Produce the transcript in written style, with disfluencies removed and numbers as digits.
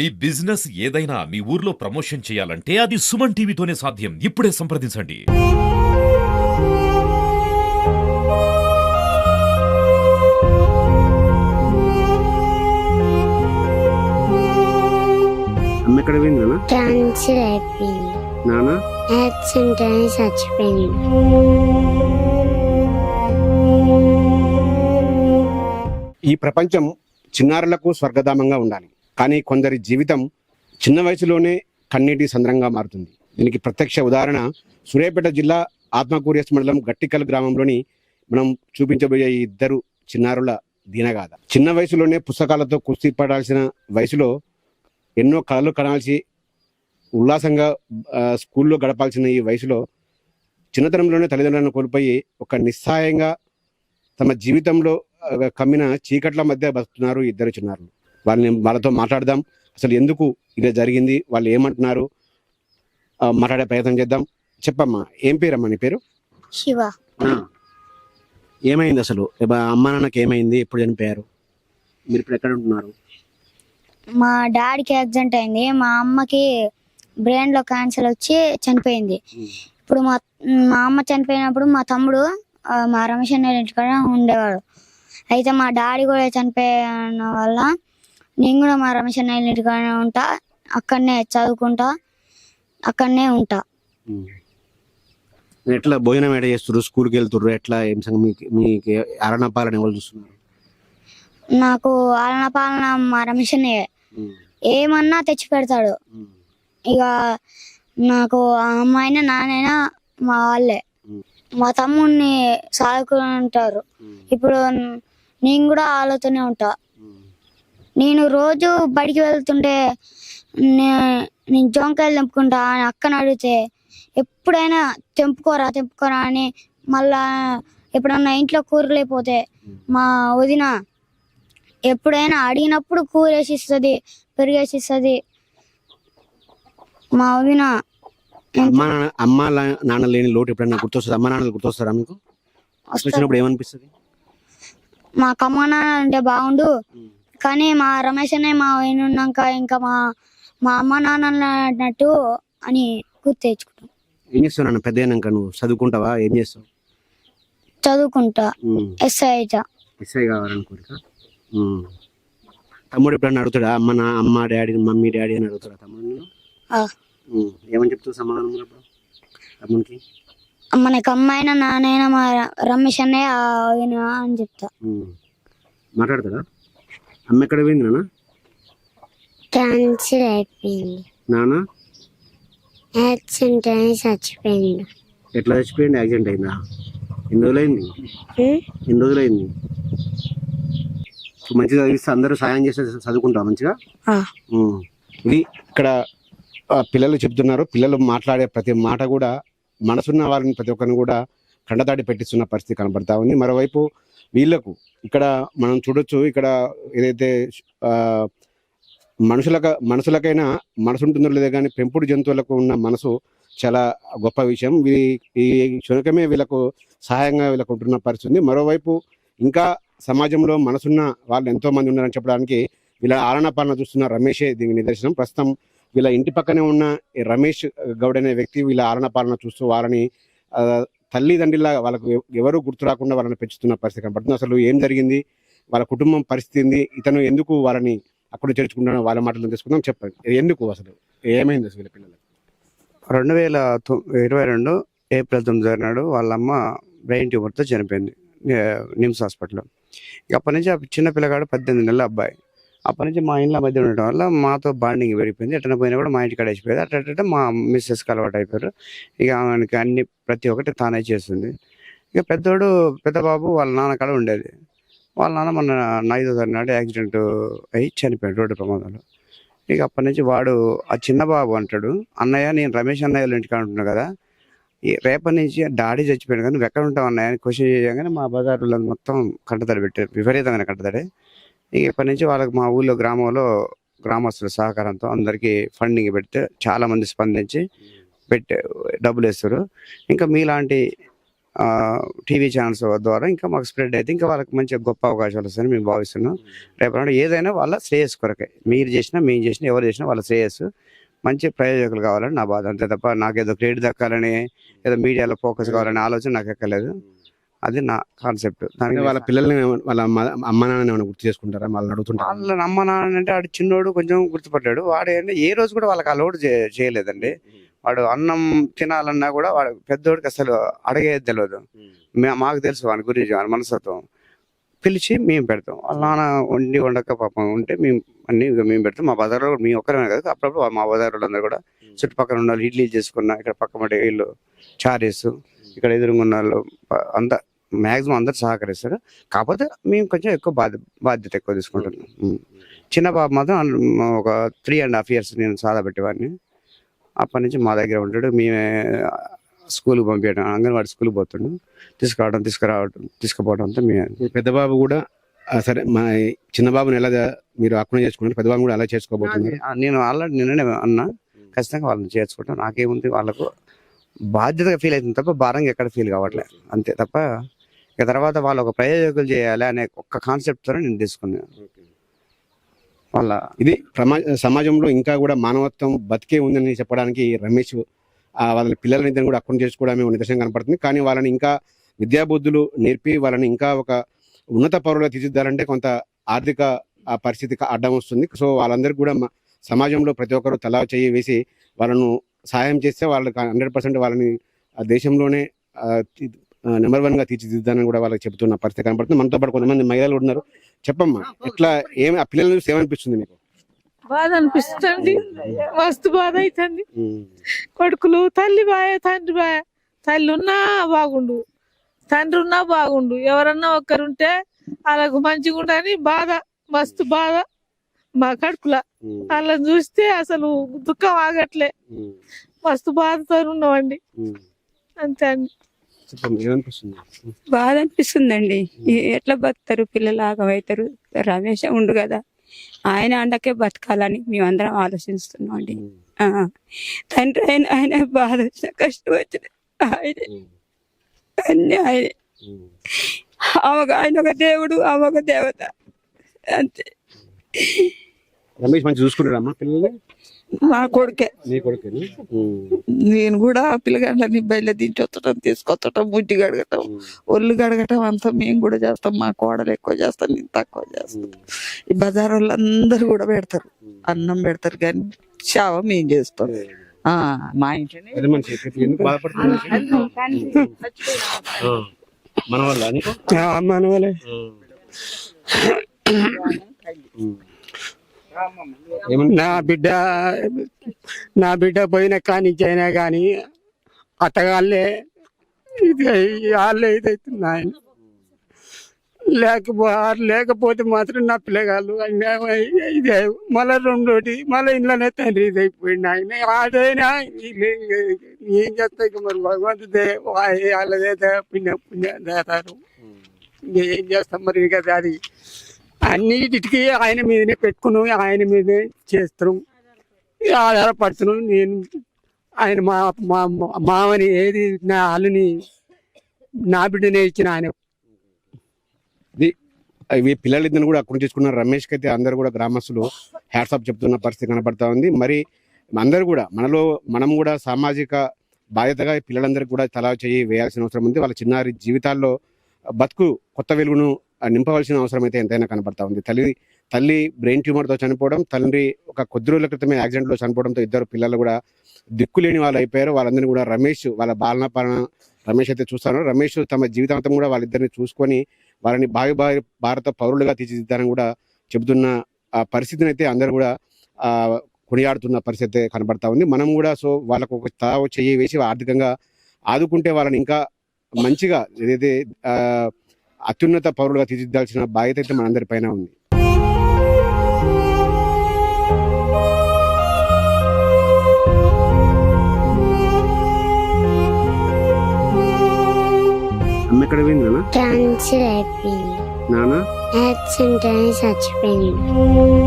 మీ business ఏదైనా మీ ఊర్లో promotion చేయాలంటే అది సుమన్ టీవీతోనే సాధ్యం. ఇప్పుడే సంప్రదించండి. అమ్మ ఎక్కడ పోయింది నాన్న? క్యాన్సర్ అయిపోయింది. నాన్న యాక్సిడెంట్ అయి చచ్చిపోయింది. ఈ ప్రపంచం చిన్నారులకు స్వర్గధామంగా ఉండాలి, కానీ కొందరి జీవితం చిన్న వయసులోనే కన్నీటి సంద్రంగా మారుతుంది. దీనికి ప్రత్యక్ష ఉదాహరణ సూర్యాపేట జిల్లా ఆత్మకూరియస్ మండలం గట్టికల్ గ్రామంలోని మనం చూపించబోయే ఈ ఇద్దరు చిన్నారుల దీనగాథ. చిన్న వయసులోనే పుస్తకాలతో కుస్తీ పడాల్సిన వయసులో ఎన్నో కళలు కనాల్సి ఉల్లాసంగా స్కూల్లో గడపాల్సిన ఈ వయసులో చిన్నతనంలోనే తల్లిదండ్రులను కోల్పోయి ఒక నిస్సహాయంగా తమ జీవితంలో కమ్మిన చీకట్ల మధ్య బతుకుతున్నారు ఇద్దరు చిన్నారులు. వాళ్ళతో మాట్లాడదాం. అసలు ఎందుకు ఇలా జరిగింది, వాళ్ళు ఏమంటున్నారు మాట్లాడే ప్రయత్నం చేద్దాం. చెప్పమ్మా, ఏం పేరమ్మా నీ పేరు? శివ. ఏమైంది అసలు? అమ్మ నాన్నకి ఏమైంది, ఎప్పుడు చనిపోయారు, మీరు ఇప్పుడు ఎక్కడ ఉంటున్నారు? మా డాడీకి యాక్సిడెంట్ అయింది. మా అమ్మకి బ్రెయిన్ లో క్యాన్సర్ వచ్చి చనిపోయింది. ఇప్పుడు మా అమ్మ చనిపోయినప్పుడు మా తమ్ముడు మా రమేష్ అన్న ఇంటికాడ ఉండేవాడు. అయితే మా డాడీ కూడా చనిపోయిన వల్ల నేను కూడా మా రమేష్ అన్న ఇంటికాడ ఉంటా, అక్కడనే చదువుకుంటా, అక్కడనే ఉంటా. ఎట్లా భోజనం ఎడ చేస్తున్నారు, స్కూల్కి వెళ్తుర్రు, ఎట్లా ఏం సంగతి? మీకు ఆలనా పాలన ఎవరు చూస్తున్నారు? నాకు ఆలన పాలన మా రమేష్ అన్నయ్య ఏమన్నా తెచ్చి పెడతాడు. ఇక నాకు అమ్మాయినా నాన్నైనా మా వాళ్ళే. మా తమ్ముడిని సాదుకుంటారు. ఇప్పుడు నేను కూడా వాళ్ళతోనే ఉంటా. నేను రోజు బడికి వెళ్తుంటే నేను జోంకాయలు తెంపుకుంటా అని అక్కని అడిగితే ఎప్పుడైనా తెంపుకోరా అని మళ్ళా ఎప్పుడన్నా ఇంట్లో కూరలు అయిపోతే మా వదిన ఎప్పుడైనా అడిగినప్పుడు కూర వేసిస్తుంది, పెరిగేసి ఇస్తుంది. మా వదిన అమ్మ నాన్న లేని లోటు ఎప్పుడైనా గుర్తొస్తుంది? అమ్మ నాన్నలు గుర్తొస్తారా మీకు? వచ్చినప్పుడు ఏమనిపిస్తుంది? మాకు అమ్మ నాన్న అంటే బాగుండు, కానీ మా రమేష్ అనే మా వదిన ఉన్నాక ఇంకా మా అమ్మ నాన్న అన్నట్టు అని గుర్తు తెచ్చుకుంటాం. ఏం చేస్తావు పెద్ద అయినాక? నువ్వు చదువుకుంటావా, ఏం చేస్తావు? చదువుకుంటా, ఎస్ఐ అవుతా. ఎస్ఐ కావాలని కోరిక. తమ్ముడు ఎప్పుడన్నా అడుగుతాడా అమ్మ డాడీ, మమ్మీ డాడీ అని అడుగుతాడా తమ్ముడు? ఏమని చెప్తావు సమాధానం తమ్మునికి? మనకి అమ్మాయినా నాన్నైనా మా రమేష్ అన్నయ్య అని చెప్తా. మాట్లాడతాడా? అమ్మ ఎక్కడ పోయింది నాన్న? క్యాన్సర్ అయిపోయింది. నాన్న యాక్సిడెంట్ అయి చచ్చిపోయింది. ఎట్లా చచ్చిపోయింది? యాక్సిడెంట్ అయిందా? ఎన్ని రోజులైంది? ఎన్ని రోజులైంది? మంచిగా చదివిస్తే అందరూ సాయం చేస్తే చదువుకుంటా మంచిగా. ఇది ఇక్కడ పిల్లలు చెప్తున్నారు. పిల్లలు మాట్లాడే ప్రతి మాట కూడా మనసున్న వారిని ప్రతి ఒక్కరిని కూడా కండతాడి పెట్టిస్తున్న పరిస్థితి కనబడతా ఉంది. మరోవైపు వీళ్లకు ఇక్కడ మనం చూడొచ్చు, ఇక్కడ ఏదైతే మనుషులకైనా మనసు ఉంటుందో లేదో కానీ పెంపుడు జంతువులకు ఉన్న మనసు చాలా గొప్ప విషయం. ఈ శునకమే వీళ్ళకు సహాయంగా వీళ్ళకు ఉంటున్న పరిస్థితి. మరోవైపు ఇంకా సమాజంలో మనసున్న వాళ్ళు ఎంతో మంది ఉన్నారని చెప్పడానికి వీళ్ళ ఆలన పాలన చూస్తున్న రమేషే దీనికి నిదర్శనం. ప్రస్తుతం వీళ్ళ ఇంటి పక్కనే ఉన్న రమేష్ గౌడ్ అనే వ్యక్తి వీళ్ళ ఆలన పాలన చూస్తూ వారిని తల్లిదండ్రులా వాళ్ళకు ఎవరు గుర్తు రాకుండా వాళ్ళని పెంచుతున్న పరిస్థితి కనబడుతుంది. అసలు ఏం జరిగింది, వాళ్ళ కుటుంబం పరిస్థితి ఏంది, ఇతను ఎందుకు వాళ్ళని అక్కడ చేర్చుకుంటాడో వాళ్ళ మాటలు తెలుసుకుందాం. చెప్పండి, ఎందుకు అసలు ఏమైంది అసలు వీళ్ళ పిల్లలకు? 2022 ఏప్రిల్ 9 నాడు వాళ్ళ అమ్మ బ్రెయిన్ ట్యూమర్తో చనిపోయింది నిమ్స్ హాస్పిటల్లో. ఇక అప్పటి నుంచి ఆ చిన్న పిల్లగాడు 18 నెలల అబ్బాయి. అప్పటి నుంచి మా ఇంట్లో మధ్య ఉండటం వల్ల మాతో బాండింగ్ పెరిగిపోయింది. ఎట్లా పోయినా కూడా మా ఇంటికాడ వేసిపోయేది. అట్లా మా మిస్సెస్కి అలవాటు అయిపోయారు. ఇక ఆమెకి అన్ని ప్రతి ఒక్కటి తానే చేస్తుంది. ఇక పెద్ద బాబు వాళ్ళ నాన్న కాడ ఉండేది. వాళ్ళ నాన్న మొన్న 5వ తారీఖు నాడు యాక్సిడెంట్ అయ్యి చనిపోయాడు రోడ్డు ప్రమాదంలో. ఇక అప్పటి నుంచి వాడు ఆ చిన్న బాబు అంటాడు, అన్నయ్య నేను రమేష్ అన్నయ్య వాళ్ళ ఇంటికాడ ఉంటున్నా కదా, రేపటి నుంచి డాడీ చచ్చిపోయాడు కానీ నువ్వు ఎక్కడ ఉంటావు అన్నయ్య అని క్వశ్చన్ చేయగానే మా బజార్లో మొత్తం కంటతడి పెట్టారు, విపరీతంగా కంటతడి. ఇక ఇప్పటి నుంచి వాళ్ళకి మా ఊళ్ళో గ్రామస్తుల సహకారంతో అందరికీ ఫండింగ్ పెడితే చాలామంది స్పందించి డబ్బులు వేస్తారు. ఇంకా మీలాంటి టీవీ ఛానల్స్ ద్వారా ఇంకా మాకు స్ప్రెడ్ అయితే ఇంకా వాళ్ళకి మంచి గొప్ప అవకాశాలు వస్తాయని మేము భావిస్తున్నాం. రేపు ఏదైనా వాళ్ళ శ్రేయస్సు కొరకే, మీరు చేసినా మేము చేసినా ఎవరు చేసినా వాళ్ళ శ్రేయస్సు మంచి ప్రయోజకులు కావాలని నా బాధ, అంతే తప్ప నాకేదో క్రెడిట్ దక్కాలని ఏదో మీడియాలో ఫోకస్ కావాలనే ఆలోచన నాకు ఎక్కలేదు. అది నా కాన్సెప్ట్. అంటే వాళ్ళ పిల్లల్ని వాళ్ళ అమ్మ నాన్న ఏమైనా గుర్తు చేసుకుంటారా, వాళ్ళని అడుగుతుంటారు? వాళ్ళ అమ్మ నాన్న అంటే ఆడు చిన్నోడు కొంచెం గుర్తుపడ్డాడు. వాడు ఏంటంటే ఏ రోజు కూడా వాళ్ళకి అలవాటు చేయలేదండి. వాడు అన్నం తినాలన్నా కూడా వాడు పెద్దోడికి అసలు అడిగేది తెలియదు. మాకు తెలుసు వాని గురించి, వాని మనస్తత్వం. పిలిచి మేము పెడతాం. వాళ్ళ నాన్న వండక పాపం ఉంటే మేము అన్ని మేము పెడతాం. మా బజార్లో మేము ఒక్కరమే కదా, అప్పుడప్పుడు మా బజార్లో అందరూ కూడా చుట్టుపక్కల ఉన్న వాళ్ళు ఇడ్లీ చేసుకున్నా, ఇక్కడ పక్క మట్టి వీళ్ళు చారేసు, ఇక్కడ ఎదురుగా ఉన్న వాళ్ళు అంతా మ్యాక్సిమం అందరు సహకరిస్తారు. కాకపోతే మేము కొంచెం ఎక్కువ బాధ్యత ఎక్కువ తీసుకుంటున్నాం. చిన్న బాబు మాత్రం ఒక 3.5 years నేను సాదా పెట్టేవాడిని. అప్పటి నుంచి మా దగ్గర ఉంటాడు. మేమే స్కూల్కి పంపించడం, అంగన్వాడీ స్కూల్కి పోతుండు, తీసుకుపోవడం అంతా మేము. పెద్ద బాబు కూడా సరే, మా చిన్న బాబుని ఎలా మీరు అక్కడ చేసుకున్నారు, పెద్ద బాబు కూడా అలా చేసుకోబోతున్నారు. నేను ఆల్రెడీ నిన్ననే అన్నా, ఖచ్చితంగా వాళ్ళని చేర్చుకుంటాం. నాకేముంది, వాళ్ళకు బాధ్యతగా ఫీల్ అవుతుంది తప్ప భారంగా ఎక్కడ ఫీల్ కావట్లేదు, అంతే తప్ప. ఇక తర్వాత వాళ్ళు ఒక ప్రయోజకులు చేయాలి అనే ఒక్క కాన్సెప్ట్తో నేను తీసుకున్నాను. వాళ్ళ ఇది సమాజంలో ఇంకా కూడా మానవత్వం బతికే ఉందని చెప్పడానికి రమేష్ వాళ్ళ పిల్లలని కూడా అక్కడ చేసుకోవడమే నిదర్శనం కనపడుతుంది. కానీ వాళ్ళని ఇంకా విద్యాబుద్ధులు నేర్పి వాళ్ళని ఇంకా ఒక ఉన్నత పౌరులుగా తీర్చిదిద్దాలంటే కొంత ఆర్థిక పరిస్థితికి అడ్డం వస్తుంది. సో వాళ్ళందరికీ కూడా సమాజంలో ప్రతి ఒక్కరు తలా చేయి వేసి వాళ్ళను సహాయం చేస్తే వాళ్ళకి 100% వాళ్ళని దేశంలోనే నెంబర్ 1గా తీర్చిదిద్దానని కూడా వాళ్ళకి చెప్తున్న పరిస్థితి కనపడుతుంది. మనతో పాటు కొంతమంది మహిళలు ఉన్నారు. చెప్పమ్మా, ఎట్లా ఏమి ఆ పిల్లల చూసి ఏమనిపిస్తుంది మీకు? బాధ అనిపిస్తుంది, మస్తు బాధ అవుతుంది. కొడుకులు తల్లి బాయ తండ్రి బాయ, తల్లి ఉన్నా బాగుండు, తండ్రి ఉన్నా బాగుండు, ఎవరన్నా ఒక్కరుంటే వాళ్ళకు మంచిగా ఉండని బాధ, మస్తు బాధ మా కడుపుల. వాళ్ళని చూస్తే అసలు దుఃఖం ఆగట్లే, మస్తు బాధతో ఉన్నామండి, అంతే అండి. బాధ అనిపిస్తుందండి. ఎట్లా బతుకుతారు పిల్లలు, ఆగమవుతారు. రమేష్ ఉండు కదా, ఆయన అండకే బతకాలని మేమందరం ఆలోచిస్తున్నాం అండి. తండ్రి ఆయన బాధ వచ్చిన కష్టం వచ్చిన ఆయన అన్ని ఆయనే. ఆయన ఒక దేవుడు, ఆమె ఒక దేవత, అంతే. రమేష్ మంచి చూసుకుంటాడమ్మా పిల్లల్ని? మా కొడుకే. నీ కొడుకే? నేను కూడా పిల్లగాళ్ళని బయట దించొత్తటం, తీసుకొత్తటం, ముడ్డి గడగటం, ఒళ్ళు గడగటం అంతా మేము కూడా చేస్తాం. మా కోడలు ఎక్కువ చేస్తాం, నేను తక్కువ చేస్తాం. ఈ బజార్ వాళ్ళందరూ కూడా పెడతారు, అన్నం పెడతారు, కానీ చావ మేము చేస్తాం. మా ఇంట్లోనే మన వాళ్ళే. నా బిడ్డ పోయిన కానించి అయినా కానీ అత్తగాళ్ళే వాళ్ళే ఇదవుతుంది. ఆయన లేకపోతే మాత్రం నా పిల్లగాళ్ళు ఇదే మళ్ళీ రెండోటి మళ్ళీ ఇంట్లోనే తండ్రి ఇదైపోయింది. ఆయన అదైనా ఏం చేస్తా, ఇక మరి భగవంతుడే వాళ్ళదే పుణ్యం చేస్తారు. ఏం చేస్తాం మరి, ఇక అది అన్నిటికీ ఆయన మీదనే పెట్టుకున్నాం, ఆయన మీదే చేస్తున్నాం, ఆధారపడుతున్నాం. నేను ఆయన మామని ఏది నా వాళ్ళని నా బిడ్డనే ఇచ్చిన ఆయన. ఇవి పిల్లలిద్దరిని కూడా అక్కడ చేసుకున్నారు. రమేష్కి అయితే అందరూ కూడా గ్రామస్తులు హ్యాట్సాప్ చెప్తున్న పరిస్థితి కనబడతా ఉంది. మరి అందరూ కూడా మనం కూడా సామాజిక బాధ్యతగా పిల్లలందరికీ కూడా తలా చేయి వేయాల్సిన అవసరం ఉంది. వాళ్ళ చిన్నారి జీవితాల్లో బతుకు కొత్త వెలుగును నింపవలసిన అవసరం అయితే ఎంతైనా కనబడతా ఉంది. తల్లి బ్రెయిన్ ట్యూమర్తో చనిపోవడం, తండ్రి ఒక కొద్ది రోజుల క్రితమే యాక్సిడెంట్లో చనిపోవడంతో ఇద్దరు పిల్లలు కూడా దిక్కులేని వాళ్ళు అయిపోయారు. వాళ్ళందరినీ కూడా రమేష్ వాళ్ళ పాలన రమేష్ అయితే చూస్తాను. రమేష్ తమ జీవితాంతం కూడా వాళ్ళిద్దరిని చూసుకొని వాళ్ళని భారత పౌరులుగా తీర్చిదిద్దారని కూడా చెబుతున్న ఆ పరిస్థితిని అయితే అందరూ కూడా కొనియాడుతున్న పరిస్థితి కనబడతా ఉంది. మనం కూడా సో వాళ్ళకు ఒక తావు చెయ్యి వేసి ఆర్థికంగా ఆదుకుంటే వాళ్ళని ఇంకా మంచిగా ఏదైతే అత్యున్నత పౌరులుగా తీర్చిదిద్దాల్సిన బాధ్యత అయితే మనందరి పైన ఉంది. అమ్మ ఎక్కడ పోయింది నాన్న? క్యాన్సర్ అయిపోయింది, నాన్న యాక్సిడెంట్ అని చచ్చిపోయింది.